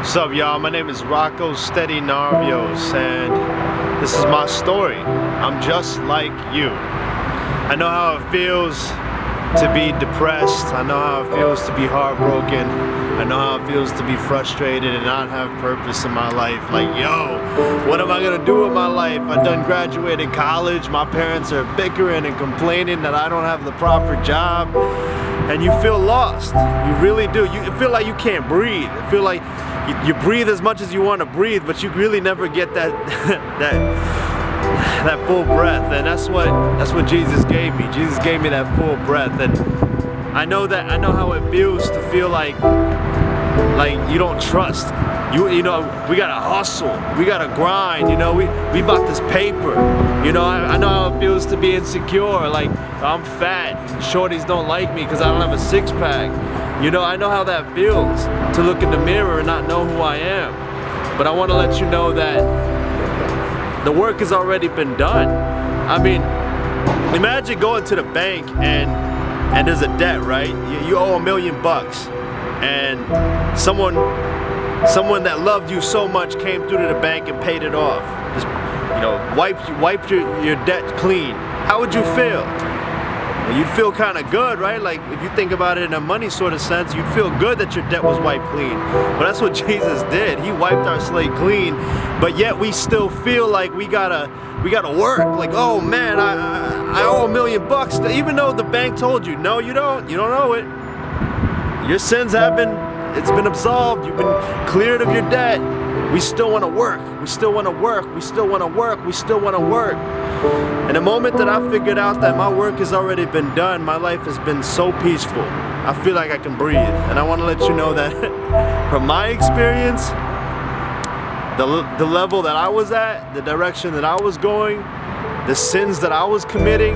What's up, y'all? My name is Rocko Steady Narvios, and this is my story. I'm just like you. I know how it feels to be depressed. I know how it feels to be heartbroken. I know how it feels to be frustrated and not have purpose in my life. Like, yo, what am I gonna do with my life? I done graduated college. My parents are bickering and complaining that I don't have the proper job. And you feel lost. You really do. You feel like you can't breathe. You feel like you breathe as much as you want to breathe, but you really never get that that full breath. And that's what Jesus gave me. Jesus gave me that full breath. And I know how it feels to feel like you don't trust. You know, we gotta hustle, we gotta grind, you know, we bought this paper. You know, I know how it feels to be insecure, like I'm fat, shorties don't like me because I don't have a six-pack. You know, I know how that feels to look in the mirror and not know who I am. But I want to let you know that the work has already been done. I mean, imagine going to the bank and there's a debt, right? You owe $1 million, and someone that loved you so much came through to the bank and paid it off. Just, you know, wiped your debt clean. How would you feel? Well, you'd feel kind of good, right? Like, if you think about it in a money sort of sense, you'd feel good that your debt was wiped clean. But that's what Jesus did. He wiped our slate clean, but yet we still feel like we gotta work. Like, oh man, I owe $1 million, even though the bank told you, no, you don't owe it. Your sins it's been absolved. You've been cleared of your debt. We still want to work. We still want to work. We still want to work. We still want to work. And the moment that I figured out that my work has already been done, my life has been so peaceful. I feel like I can breathe. And I want to let you know that from my experience, the level that I was at, the direction that I was going, the sins that I was committing,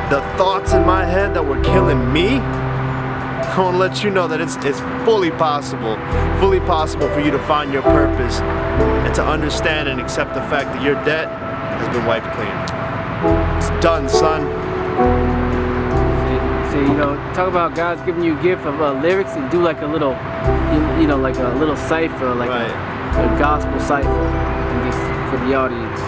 the thoughts in my head that were killing me, I want to let you know that it's fully possible for you to find your purpose and to understand and accept the fact that your debt has been wiped clean. It's done, son. So, you know, talk about God's giving you a gift of lyrics, and do like a little, you know, like a little cipher, like right. a gospel cipher, and just for the audience.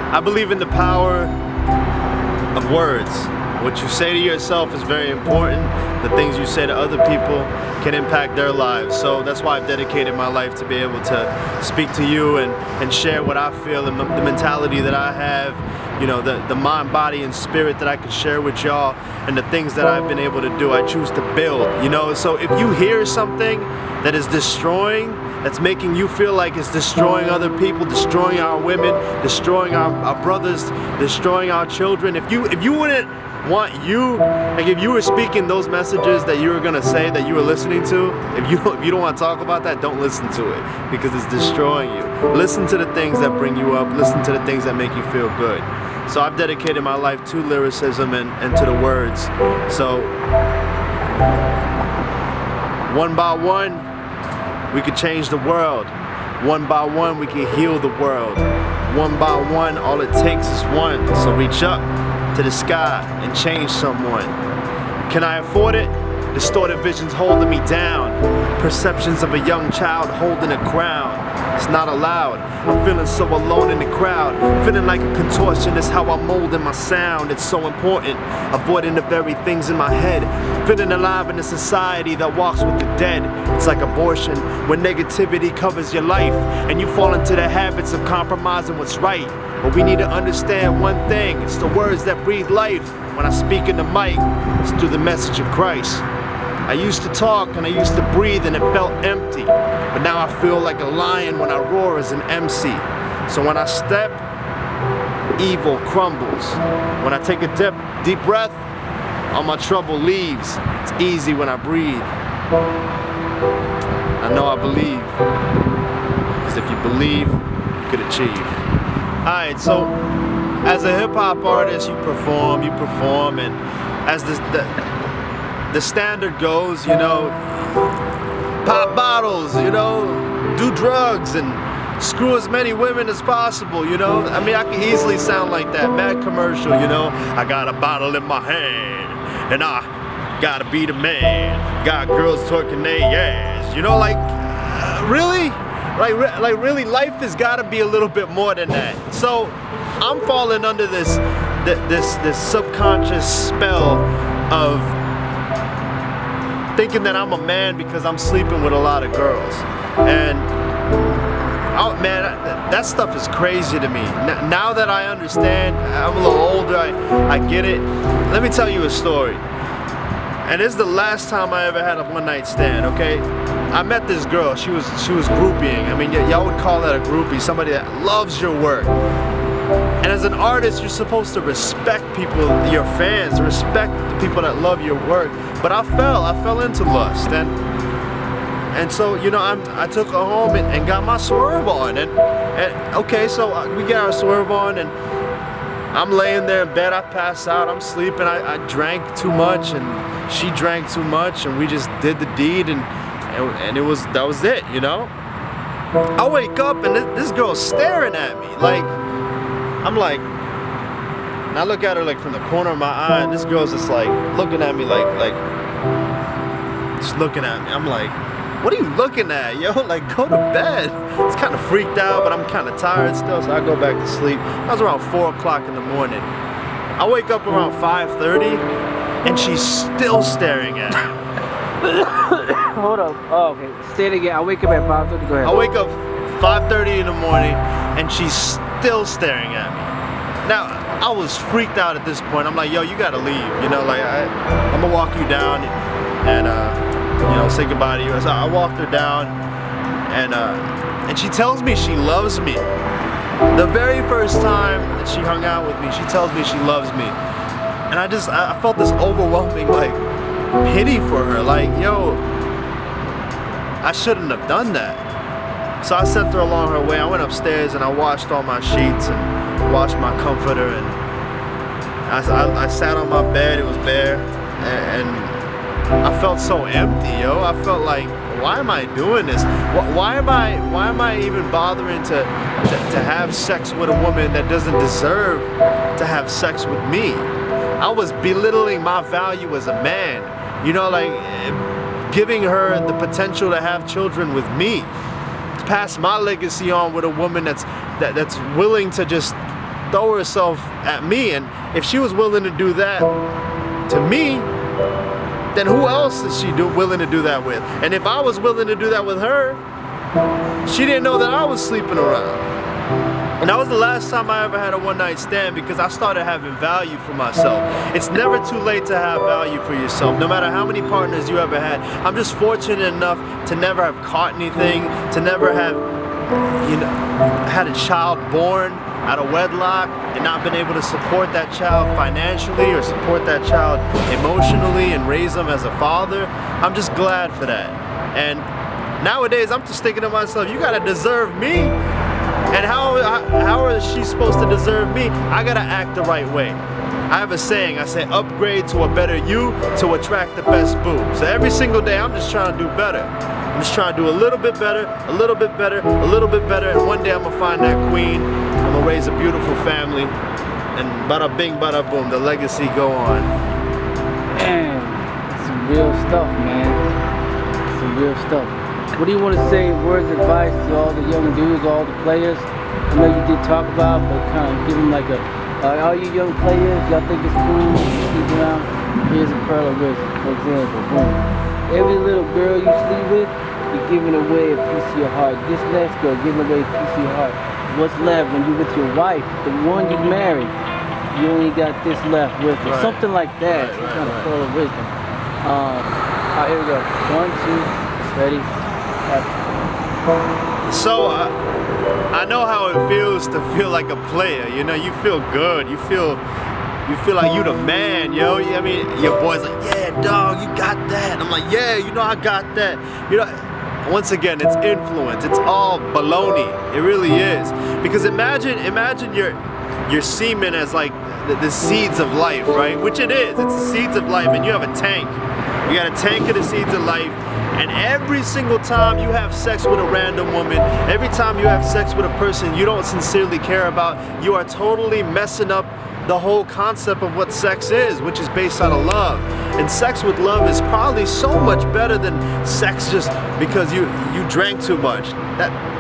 I believe in the power of words. What you say to yourself is very important. The things you say to other people can impact their lives. So that's why I've dedicated my life to be able to speak to you and share what I feel and the mentality that I have, you know, the mind, body, and spirit that I can share with y'all, and the things that I've been able to do. I choose to build, you know. So if you hear something that is destroying, that's making you feel like it's destroying other people, destroying our women, destroying our brothers, destroying our children. If you wouldn't want like if you were speaking those messages that you were gonna say, that you were listening to, if you don't want to talk about that, don't listen to it, because it's destroying you. Listen to the things that bring you up. Listen to the things that make you feel good. So I've dedicated my life to lyricism and to the words. So one by one, we could change the world. One by one, we can heal the world. One by one, all it takes is one. So reach up to the sky and change someone. Can I afford it? Distorted visions holding me down. Perceptions of a young child holding a crown. It's not allowed. I'm feeling so alone in the crowd. Feeling like a contortionist, how I'm molding my sound. It's so important. Avoiding the very things in my head. Feeling alive in a society that walks with the dead. It's like abortion, when negativity covers your life and you fall into the habits of compromising what's right. But we need to understand one thing. It's the words that breathe life. When I speak in the mic, it's through the message of Christ. I used to talk and I used to breathe and it felt empty. But now I feel like a lion when I roar as an MC. So when I step, evil crumbles. When I take a deep breath, all my trouble leaves. It's easy when I breathe. I know I believe. Because if you believe, you could achieve. Alright, so as a hip-hop artist, you perform, and as the standard goes, you know, pop bottles, you know, do drugs and screw as many women as possible, you know. I mean, I can easily sound like that, bad commercial, you know. I got a bottle in my hand and I gotta be the man. Got girls twerking their ass. You know, like, really? Like really, life has gotta be a little bit more than that. So I'm falling under this subconscious spell of thinking that I'm a man because I'm sleeping with a lot of girls. And oh man, that stuff is crazy to me. Now that I understand, I'm a little older, I get it. Let me tell you a story. And this is the last time I ever had a one-night stand, okay? I met this girl, she was groupieing. I mean, y'all would call that a groupie, somebody that loves your work. And as an artist, you're supposed to respect people, your fans, respect the people that love your work. But I fell into lust. And so, you know, I took her home and got my swerve on. And okay, so we get our swerve on, and I'm laying there in bed, I pass out, I'm sleeping, I drank too much, and she drank too much, and we just did the deed, and that was it, you know? I wake up, and this girl's staring at me, like, I'm like, and I look at her like from the corner of my eye, and this girl's just like looking at me like just looking at me. I'm like, what are you looking at, yo? Like, go to bed. It's kind of freaked out, but I'm kind of tired still, so I go back to sleep. That was around 4 o'clock in the morning. I wake up around 5:30, and she's still staring at me. Hold up. Oh, okay. Say it again. I wake up at 5:30. Go ahead. I wake up 5:30 in the morning, and she's still staring at me. Now, I was freaked out at this point. I'm like, yo, you gotta leave. You know, like, I'm gonna walk you down and you know, say goodbye to you. So I walked her down, and she tells me she loves me. The very first time that she hung out with me, she tells me she loves me. And I felt this overwhelming, like, pity for her. Like, yo, I shouldn't have done that. So I sent her along her way. I went upstairs and I washed all my sheets and washed my comforter, and I sat on my bed. It was bare, and I felt so empty, yo. I felt like, why am I doing this? Why am I even bothering to have sex with a woman that doesn't deserve to have sex with me? I was belittling my value as a man, you know, like giving her the potential to have children with me, to pass my legacy on with a woman that's willing to just throw herself at me. And if she was willing to do that to me, then who else is she willing to do that with? And if I was willing to do that with her, she didn't know that I was sleeping around. And that was the last time I ever had a one-night stand, because I started having value for myself. It's never too late to have value for yourself, no matter how many partners you ever had. I'm just fortunate enough to never have caught anything, to never have, you know, had a child born out of wedlock and not been able to support that child financially or support that child emotionally and raise them as a father. I'm just glad for that. And nowadays I'm just thinking to myself, you gotta deserve me. And how is she supposed to deserve me? I gotta act the right way. I have a saying, I say, upgrade to a better you to attract the best boo. So every single day I'm just trying to do better. I'm just trying to do a little bit better, a little bit better, a little bit better, and one day I'm gonna find that queen. I'm gonna raise a beautiful family, and bada bing, bada boom, the legacy go on. Man, some real stuff, man. Some real stuff. What do you want to say, words of advice to all the young dudes, all the players? I know you did talk about, but kind of give them like a, all you young players, y'all think it's cool, sleep around? Here's a pearl of wisdom, for example, boom. Every little girl you sleep with, you're giving away a piece of your heart. This next girl, giving away a piece of your heart. What's left when you're with your wife, the one you married, you only got this left with her. Right. Something like that, some kind of pearl of wisdom. Here we go. 1, 2, ready. So I know how it feels to feel like a player. You know, you feel good. You feel like you the man, yo. I mean, your boy's like, yeah, dog, you got that. I'm like, yeah, you know, I got that. You know, once again, it's influence. It's all baloney. It really is. Because imagine your semen as like the seeds of life, right? Which it is. It's the seeds of life, and you have a tank. You got a tank of the seeds of life. And every single time you have sex with a random woman, every time you have sex with a person you don't sincerely care about, you are totally messing up the whole concept of what sex is, which is based out of love. And sex with love is probably so much better than sex just because you drank too much.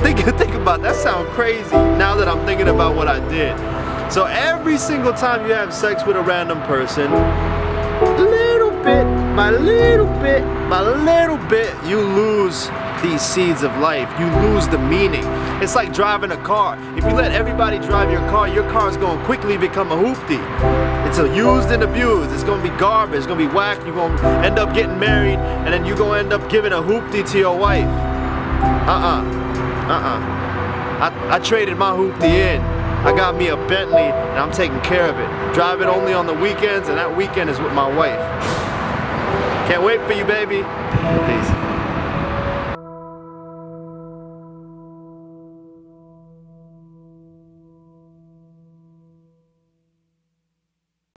Think about that. Sounds crazy now that I'm thinking about what I did. So every single time you have sex with a random person, little bit by little bit by little bit, you lose these seeds of life. You lose the meaning. It's like driving a car. If you let everybody drive your car's going to quickly become a hoopty. It's a used and abused. It's going to be garbage. It's going to be whack. You're going to end up getting married, and then you're going to end up giving a hoopty to your wife. I traded my hoopty in. I got me a Bentley, and I'm taking care of it. Drive it only on the weekends, and that weekend is with my wife. Can't wait for you, baby. Peace.